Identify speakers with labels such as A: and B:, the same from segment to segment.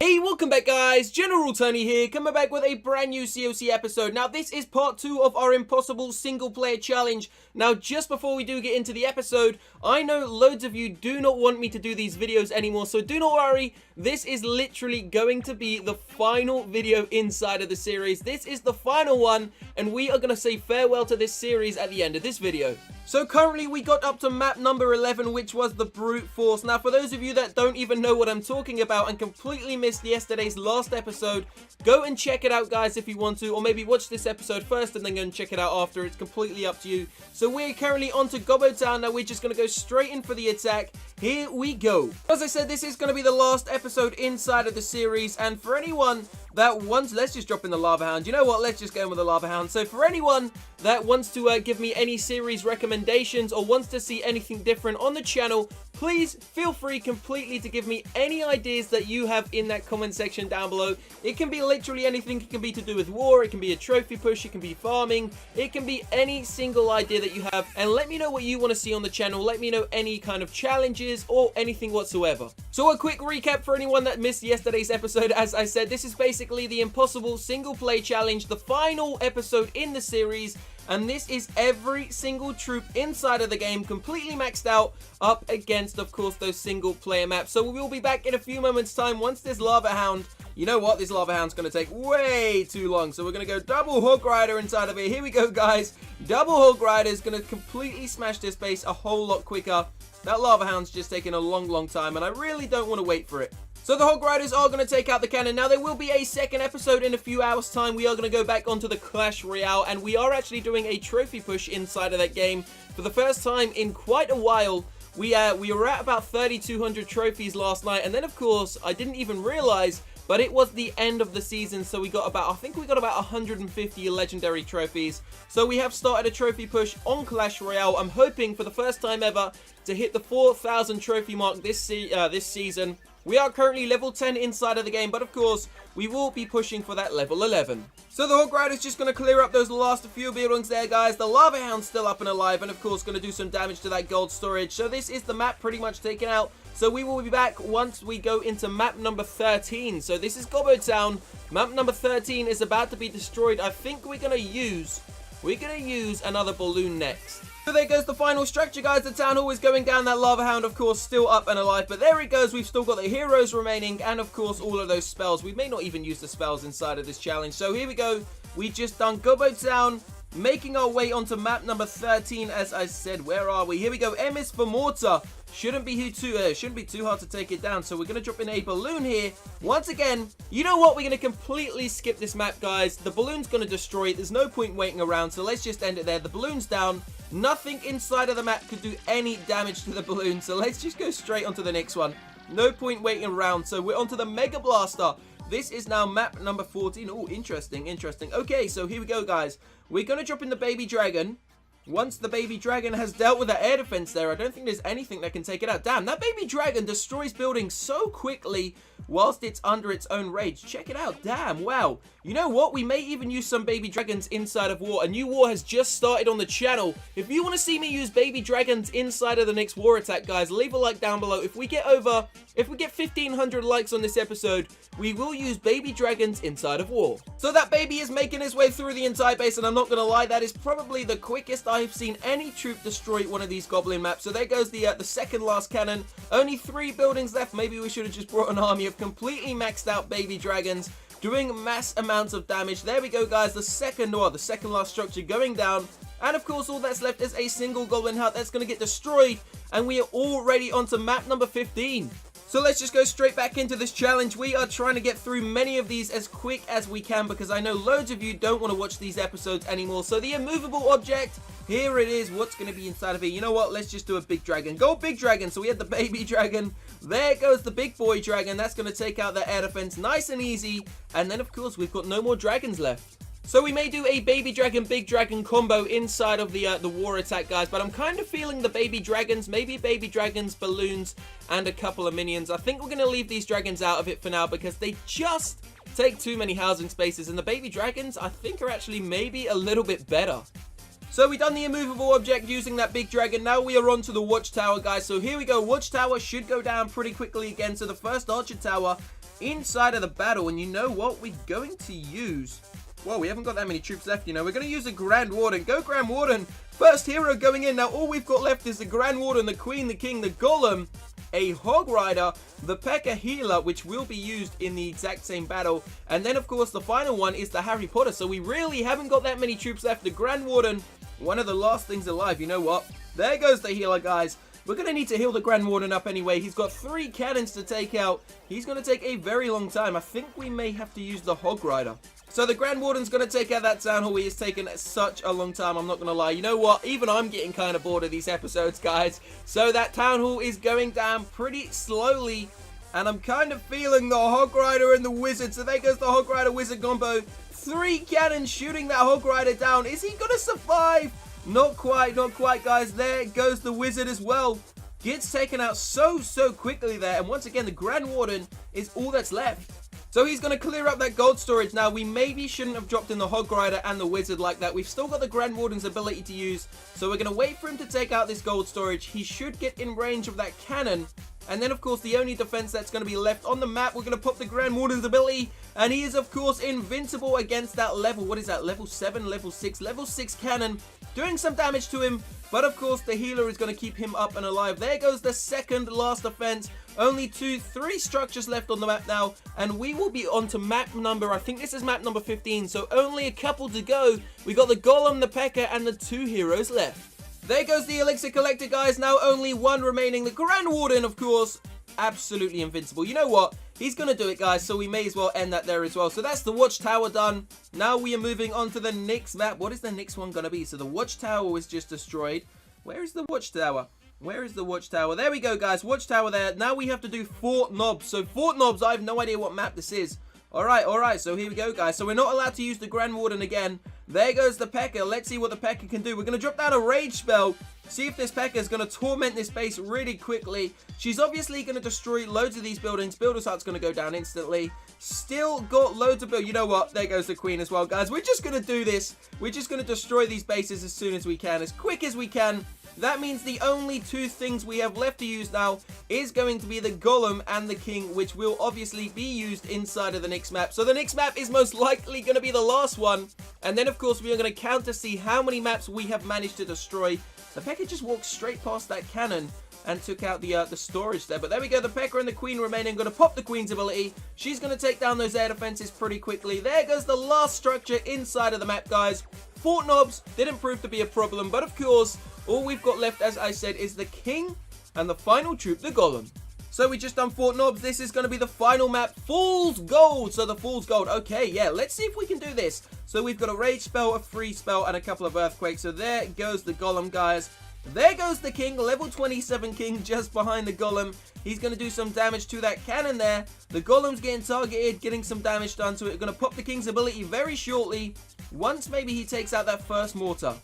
A: Hey, welcome back guys, General Tony here, coming back with a brand new COC episode. Now this is part 2 of our impossible single player challenge. Now just before we do get into the episode, I know loads of you do not want me to do these videos anymore, so do not worry, this is literally going to be the final video inside of the series. This is the final one, and we are going to say farewell to this series at the end of this video. So currently we got up to map number 11, which was the brute force. Now for those of you that don't even know what I'm talking about and completely missed yesterday's last episode, go and check it out guys if you want to, or maybe watch this episode first and then go and check it out after. It's completely up to you. So we're currently on to Gobbo Town. Now we're just going to go straight in for the attack. Here we go. As I said, this is going to be the last episode inside of the series, and for anyone that wants, let's just drop in the Lava Hound. You know what, let's just go in with the Lava Hound. So for anyone that wants to give me any series recommendations or wants to see anything different on the channel, please feel free completely to give me any ideas that you have in that comment section down below. It can be literally anything. It can be to do with war, it can be a trophy push, it can be farming, it can be any single idea that you have, and let me know what you want to see on the channel. Let me know any kind of challenges or anything whatsoever. So a quick recap for anyone that missed yesterday's episode. As I said, this is basically the impossible single play challenge, the final episode in the series. And this is every single troop inside of the game completely maxed out up against, of course, those single player maps. So we will be back in a few moments time once this Lava Hound, you know what, this Lava Hound's going to take way too long. So we're going to go double hog-rider inside of here. Here we go guys, double hog-rider is going to completely smash this base a whole lot quicker. That Lava Hound's just taking a long time, and I really don't want to wait for it. So the hog-riders are going to take out the cannon. Now there will be a second episode in a few hours time. We are going to go back onto the Clash Royale, and we are actually doing a trophy push inside of that game for the first time in quite a while. We were at about 3,200 trophies last night, and then of course I didn't even realize, but it was the end of the season, so we got about, I think we got about 150 legendary trophies. So we have started a trophy push on Clash Royale. I'm hoping for the first time ever to hit the 4,000 trophy mark this season. We are currently level 10 inside of the game, but of course, we will be pushing for that level 11. So the hog-rider is just going to clear up those last few buildings there, guys. The Lava Hound's still up and alive, and of course, going to do some damage to that gold storage. So this is the map pretty much taken out. So we will be back once we go into map number 13. So this is Gobbo Town. Map number 13 is about to be destroyed. I think we're going to use another balloon next. So there goes the final structure, guys. The town hall is going down. That Lava Hound, of course, still up and alive. But there it goes. We've still got the heroes remaining. And, of course, all of those spells. We may not even use the spells inside of this challenge. So here we go. We just done Gobbo Town. Making our way onto map number 13, as I said. Where are we? Here we go. M is for mortar. Shouldn't be too hard to take it down. So we're going to drop in a balloon here. Once again, you know what? We're going to completely skip this map, guys. The balloon's going to destroy it. There's no point waiting around. So let's just end it there. The balloon's down. Nothing inside of the map could do any damage to the balloon. So let's just go straight onto the next one. No point waiting around. So we're onto the Mega Blaster. This is now map number 14. Oh, interesting. Okay, so here we go, guys. We're going to drop in the baby dragon. Once the baby dragon has dealt with the air defense there, I don't think there's anything that can take it out. Damn, that baby dragon destroys buildings so quickly whilst it's under its own rage. Check it out. Damn, wow. You know what? We may even use some baby dragons inside of war. A new war has just started on the channel. If you want to see me use baby dragons inside of the next war attack, guys, leave a like down below. If we get 1,500 likes on this episode, we will use baby dragons inside of war. So that baby is making his way through the entire base, and I'm not going to lie, that is probably the quickest I've seen any troop destroy one of these goblin maps. So there goes the second last cannon. Only 3 buildings left. Maybe we should have just brought an army of completely maxed out baby dragons doing mass amounts of damage. There we go, guys. The second last structure going down. And of course, all that's left is a single goblin hut that's going to get destroyed. And we are already onto map number 15. So let's just go straight back into this challenge. We are trying to get through many of these as quick as we can, because I know loads of you don't want to watch these episodes anymore. So the immovable object, here it is. What's going to be inside of here? You know what? Let's just do a big dragon. Go big dragon. So we had the baby dragon. There goes the big boy dragon. That's going to take out the air defense nice and easy. And then, of course, we've got no more dragons left. So we may do a baby dragon, big dragon combo inside of the war attack, guys. But I'm kind of feeling the baby dragons, maybe baby dragons, balloons, and a couple of minions. I think we're going to leave these dragons out of it for now, because they just take too many housing spaces. And the baby dragons, I think, are actually maybe a little bit better. So we done the immovable object using that big dragon. Now we are on to the watchtower, guys. So here we go. Watchtower should go down pretty quickly again. So the first archer tower inside of the battle. And you know what? We're going to use... Whoa, we haven't got that many troops left, you know. We're going to use a Grand Warden. Go Grand Warden. First hero going in. Now, all we've got left is the Grand Warden, the Queen, the King, the Golem, a hog-rider, the P.E.K.K.A. healer, which will be used in the exact same battle. And then, of course, the final one is the Harry Potter. So we really haven't got that many troops left. The Grand Warden, one of the last things alive. You know what? There goes the healer, guys. We're going to need to heal the Grand Warden up anyway. He's got 3 cannons to take out. He's going to take a very long time. I think we may have to use the hog-rider. So the Grand Warden's going to take out that town hall. He has taken such a long time, I'm not going to lie. You know what? Even I'm getting kind of bored of these episodes, guys. So that town hall is going down pretty slowly. And I'm kind of feeling the hog-rider and the wizard. So there goes the hog-rider wizard combo. 3 cannons shooting that hog-rider down. Is he going to survive? Not quite, guys. There goes the wizard as well. Gets taken out so quickly there. And once again, the Grand Warden is all that's left. So he's going to clear up that gold storage. Now, we maybe shouldn't have dropped in the hog-rider and the wizard like that. We've still got the Grand Warden's ability to use. So we're going to wait for him to take out this gold storage. He should get in range of that cannon. And then, of course, the only defense that's going to be left on the map, we're going to pop the Grand Warden's ability. And he is, of course, invincible against that level. What is that? Level 7, level 6, level 6 cannon. Doing some damage to him. But, of course, the healer is going to keep him up and alive. There goes the second last defense. Only 3 structures left on the map now. And we will be on to map number, I think this is map number 15. So only a couple to go. We got the Golem, the P.E.K.K.A. and the 2 heroes left. There goes the Elixir collector, guys. Now only 1 remaining. The Grand Warden, of course, absolutely invincible. You know what? He's going to do it, guys, so we may as well end that there as well. So that's the Watchtower done. Now we are moving on to the next map. What is the next one going to be? So the Watchtower was just destroyed. Where is the Watchtower? Where is the Watchtower? There we go, guys. Watchtower there. Now we have to do Fort Knobs. So Fort Knobs, I have no idea what map this is. Alright, so here we go, guys. So we're not allowed to use the Grand Warden again. There goes the P.E.K.K.A. Let's see what the P.E.K.K.A. can do. We're going to drop down a rage spell. See if this P.E.K.K.A. is going to torment this base really quickly. She's obviously going to destroy loads of these buildings. Builder's Hut's going to go down instantly. Still got loads of build. You know what? There goes the Queen as well, guys. We're just going to do this. We're just going to destroy these bases as soon as we can. As quick as we can. That means the only 2 things we have left to use now is going to be the Golem and the King, which will obviously be used inside of the next map. So the next map is most likely going to be the last one. And then, of course, we are going to count to see how many maps we have managed to destroy. The P.E.K.K.A. just walked straight past that cannon and took out the storage there. But there we go, the P.E.K.K.A. and the Queen remaining. Going to pop the Queen's ability. She's going to take down those air defenses pretty quickly. There goes the last structure inside of the map, guys. Fort Knobs didn't prove to be a problem, but of course, all we've got left, as I said, is the King and the final troop, the Golem. So we just done Fort Knobs. This is going to be the final map, Fool's Gold. So the Fool's Gold. Okay, yeah, let's see if we can do this. So we've got a Rage spell, a Freeze spell, and a couple of Earthquakes. So there goes the Golem, guys. There goes the King, level 27 King, just behind the Golem. He's going to do some damage to that cannon there. The Golem's getting targeted, getting some damage done to it. We're going to pop the King's ability very shortly, once maybe he takes out that first mortar.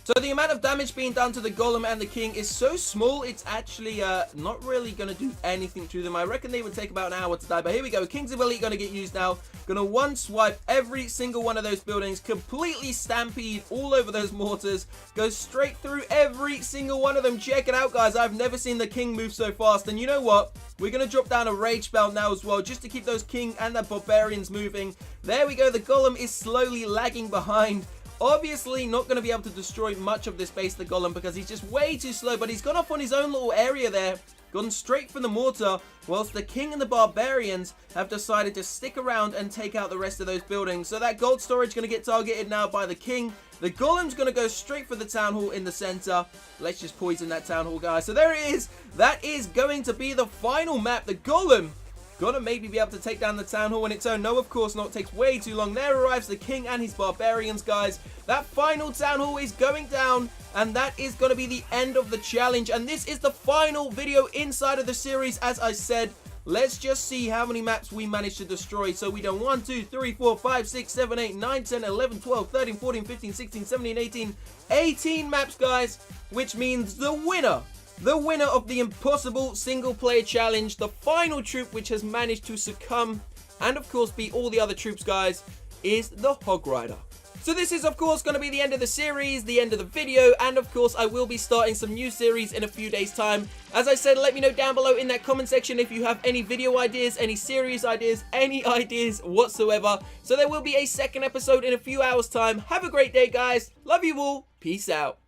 A: So the amount of damage being done to the Golem and the King is so small, it's actually not really going to do anything to them. I reckon they would take about an hour to die. But here we go. King's ability going to get used now. Going to one swipe every single one of those buildings. Completely stampede all over those mortars. Goes straight through every single one of them. Check it out, guys. I've never seen the King move so fast. And you know what? We're going to drop down a Rage spell now as well, just to keep those King and the Barbarians moving. There we go. The Golem is slowly lagging behind. Obviously not going to be able to destroy much of this base, the Golem, because he's just way too slow. But he's gone off on his own little area there. Gone straight for the mortar, whilst the King and the Barbarians have decided to stick around and take out the rest of those buildings. So that gold storage is going to get targeted now by the King. The Golem's going to go straight for the Town Hall in the center. Let's just poison that Town Hall, guys. So there it is. That is going to be the final map. The Golem gonna maybe be able to take down the Town Hall on its own. No, of course not. It takes way too long. There arrives the King and his Barbarians, guys. That final Town Hall is going down, and that is going to be the end of the challenge. And this is the final video inside of the series, as I said. Let's just see how many maps we managed to destroy. So we done 1, 2, 3, 4, 5, 6, 7, 8, 9, 10, 11, 12, 13, 14, 15, 16, 17, 18. 18 maps, guys, which means the winner of the impossible single player challenge, the final troop which has managed to succumb and of course beat all the other troops, guys, is the hog-rider. So this is of course going to be the end of the series, the end of the video, and of course I will be starting some new series in a few days time. As I said, let me know down below in that comment section if you have any video ideas, any series ideas, any ideas whatsoever. So there will be a second episode in a few hours time. Have a great day guys, love you all, peace out.